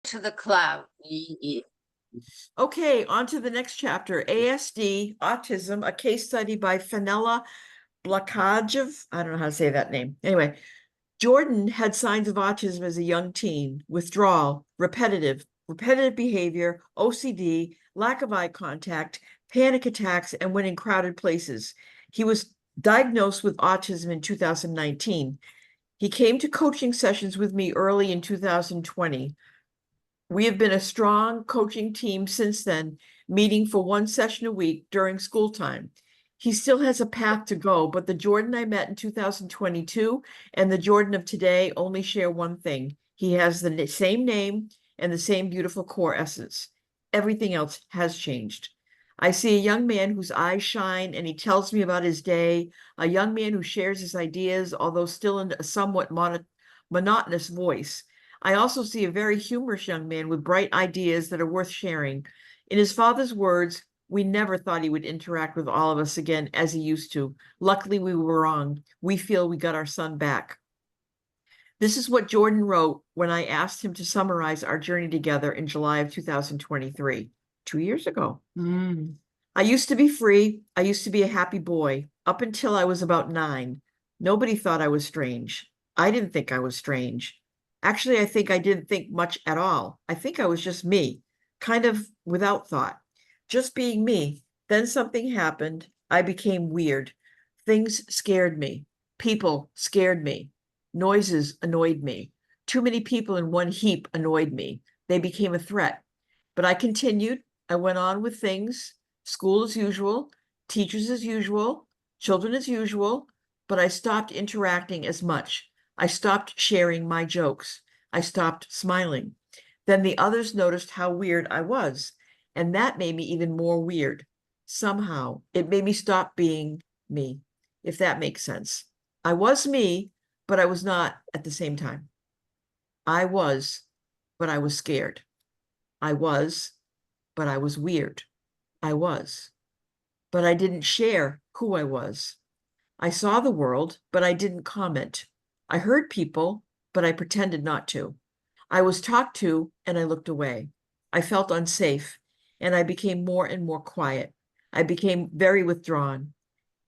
to the cloud. Okay, on to the next chapter, ASD Autism, a case study by Fenella Blakajev. I don't know how to say that name. Anyway, Jordan had signs of autism as a young teen: withdrawal, repetitive behavior, OCD, lack of eye contact, panic attacks, and when in crowded places. He was diagnosed with autism in 2019. He came to coaching sessions with me early in 2020. We have been a strong coaching team since then, meeting for one session a week during school time. He still has a path to go, but the Jordan I met in 2022 and the Jordan of today only share one thing. He has the same name and the same beautiful core essence. Everything else has changed. I see a young man whose eyes shine and he tells me about his day, a young man who shares his ideas, although still in a somewhat monotonous voice. I also see a very humorous young man with bright ideas that are worth sharing. In his father's words, we never thought he would interact with all of us again as he used to. Luckily, we were wrong. We feel we got our son back. This is what Jordan wrote when I asked him to summarize our journey together in July of 2023, 2 years ago. I used to be free. I used to be a happy boy up until I was about 9. Nobody thought I was strange. I didn't think I was strange. Actually, I think I didn't think much at all. I think I was just me, kind of without thought, just being me. Then something happened. I became weird. Things scared me. People scared me. Noises annoyed me. Too many people in one heap annoyed me. They became a threat. But I continued. I went on with things, school as usual, teachers as usual, children as usual, but I stopped interacting as much. I stopped sharing my jokes. I stopped smiling. Then the others noticed how weird I was, and that made me even more weird. Somehow, it made me stop being me, if that makes sense. I was me, but I was not at the same time. I was, but I was scared. I was, but I was weird. I was, but I didn't share who I was. I saw the world, but I didn't comment. I heard people, but I pretended not to. I was talked to, and I looked away. I felt unsafe, and I became more and more quiet. I became very withdrawn.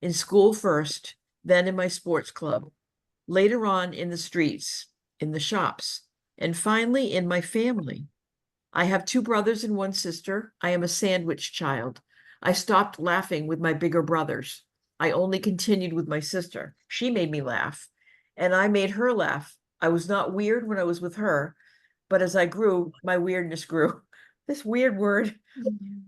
In school first, then in my sports club, later on in the streets, in the shops, and finally in my family. I have 2 brothers and 1 sister. I am a sandwich child. I stopped laughing with my bigger brothers. I only continued with my sister. She made me laugh, and I made her laugh. I was not weird when I was with her, but as I grew, my weirdness grew. This weird word.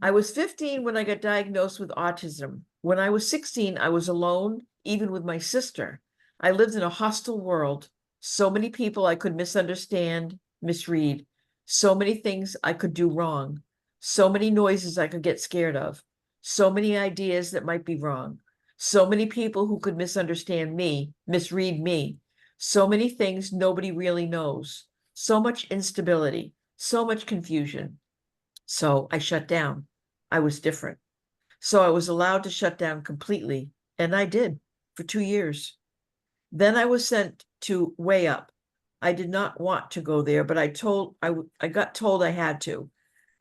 I was 15 when I got diagnosed with autism. When I was 16, I was alone, even with my sister. I lived in a hostile world. So many people I could misunderstand, misread. So many things I could do wrong. So many noises I could get scared of. So many ideas that might be wrong. So many people who could misunderstand me, misread me. So many things nobody really knows. So much instability. So much confusion. So I shut down. I was different. So I was allowed to shut down completely, and I did for 2 years. Then I was sent to Way Up. I did not want to go there, but I got told I had to.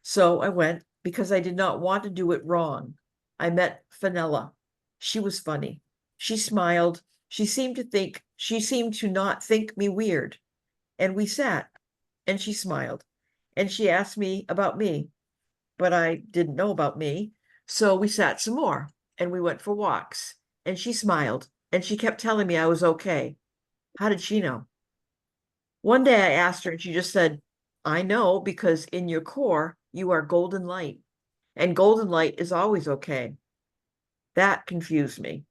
So I went because I did not want to do it wrong. I met Fenella. She was funny. She smiled. She seemed to not think me weird. And we sat, and she smiled, and she asked me about me, but I didn't know about me. So we sat some more, and we went for walks, and she smiled, and she kept telling me I was okay. How did she know? One day I asked her, and she just said, I know because in your core, you are golden light, and golden light is always okay. That confused me.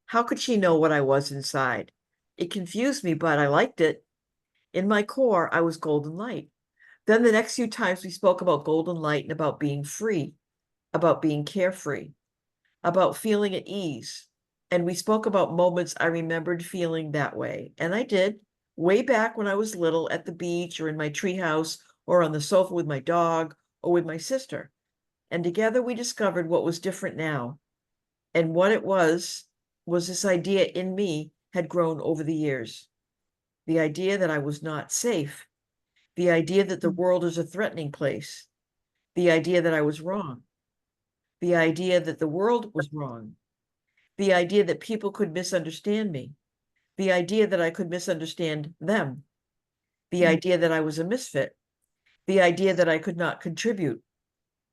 How could she know what I was inside? It confused me, but I liked it. In my core, I was golden light. Then the next few times we spoke about golden light and about being free, about being carefree, about feeling at ease. And we spoke about moments I remembered feeling that way. And I did, way back when I was little at the beach or in my treehouse or on the sofa with my dog or with my sister. And together we discovered what was different now. And what it was this idea in me had grown over the years. The idea that I was not safe. the idea that the world is a threatening place, the idea that I was wrong, the idea that the world was wrong, the idea that people could misunderstand me, the idea that I could misunderstand them, the idea that I was a misfit, the idea that I could not contribute.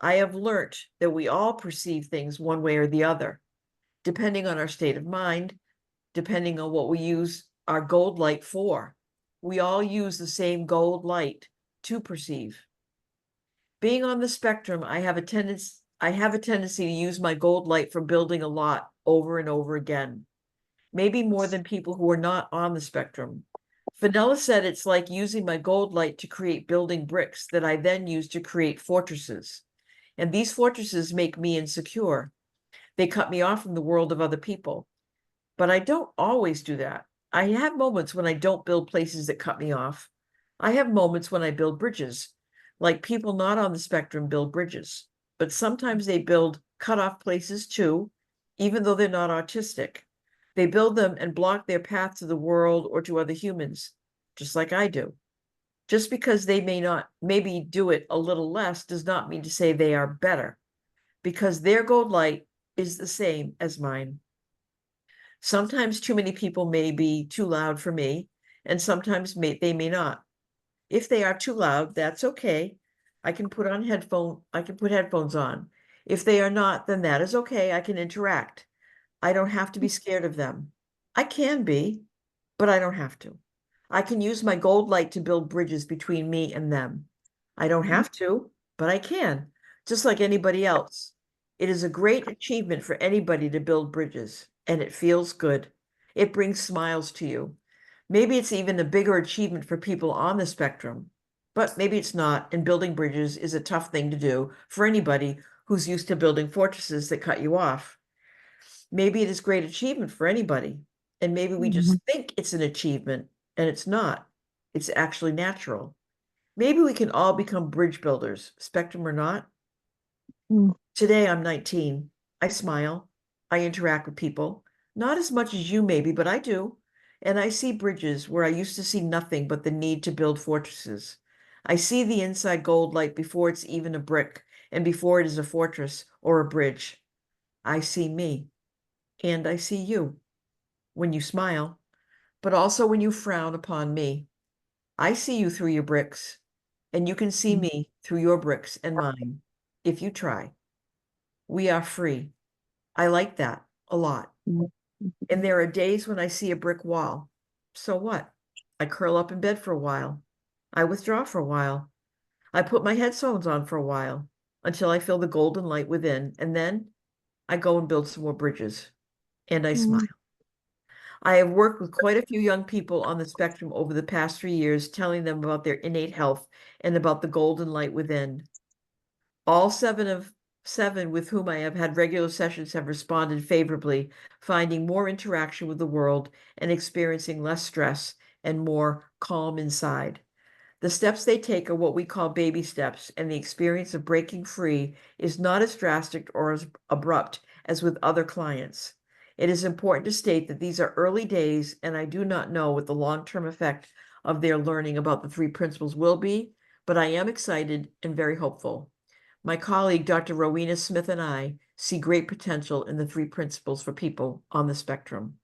I have learnt that we all perceive things one way or the other, depending on our state of mind, depending on what we use our gold light for. We all use the same gold light to perceive. Being on the spectrum, I have a tendency to use my gold light for building a lot over and over again, maybe more than people who are not on the spectrum. Fenella said it's like using my gold light to create building bricks that I then use to create fortresses. And these fortresses make me insecure. They cut me off from the world of other people. But I don't always do that. I have moments when I don't build places that cut me off. I have moments when I build bridges, like people not on the spectrum build bridges. But sometimes they build cut off places too, even though they're not autistic. They build them and block their path to the world or to other humans, just like I do. Just because they maybe do it a little less does not mean to say they are better, because their gold light is the same as mine. Sometimes too many people may be too loud for me, and sometimes they may not. If they are too loud, that's okay. I can put headphones on. If they are not, then that is okay. I can interact. I don't have to be scared of them. I can be, but I don't have to. I can use my gold light to build bridges between me and them. I don't have to, but I can, just like anybody else. It is a great achievement for anybody to build bridges, and it feels good. It brings smiles to you. Maybe it's even a bigger achievement for people on the spectrum, but maybe it's not, and building bridges is a tough thing to do for anybody who's used to building fortresses that cut you off. Maybe it is great achievement for anybody, and maybe we just think it's an achievement, and it's not. It's actually natural. Maybe we can all become bridge builders, spectrum or not. Today I'm 19. I smile. I interact with people. Not as much as you maybe, but I do. And I see bridges where I used to see nothing but the need to build fortresses. I see the inside gold light before it's even a brick and before it is a fortress or a bridge. I see me and I see you when you smile, but also when you frown upon me. I see you through your bricks, and you can see me through your bricks and mine if you try. We are free. I like that a lot. And there are days when I see a brick wall. So what? I curl up in bed for a while. I withdraw for a while. I put my headphones on for a while until I feel the golden light within, and then I go and build some more bridges, and I smile. I have worked with quite a few young people on the spectrum over the past 3 years, telling them about their innate health and about the golden light within. All seven with whom I have had regular sessions have responded favorably, finding more interaction with the world and experiencing less stress and more calm inside. The steps they take are what we call baby steps, and the experience of breaking free is not as drastic or as abrupt as with other clients. It is important to state that these are early days, and I do not know what the long-term effect of their learning about the three principles will be, but I am excited and very hopeful. My colleague, Dr. Rowena Smith, and I see great potential in the three principles for people on the spectrum.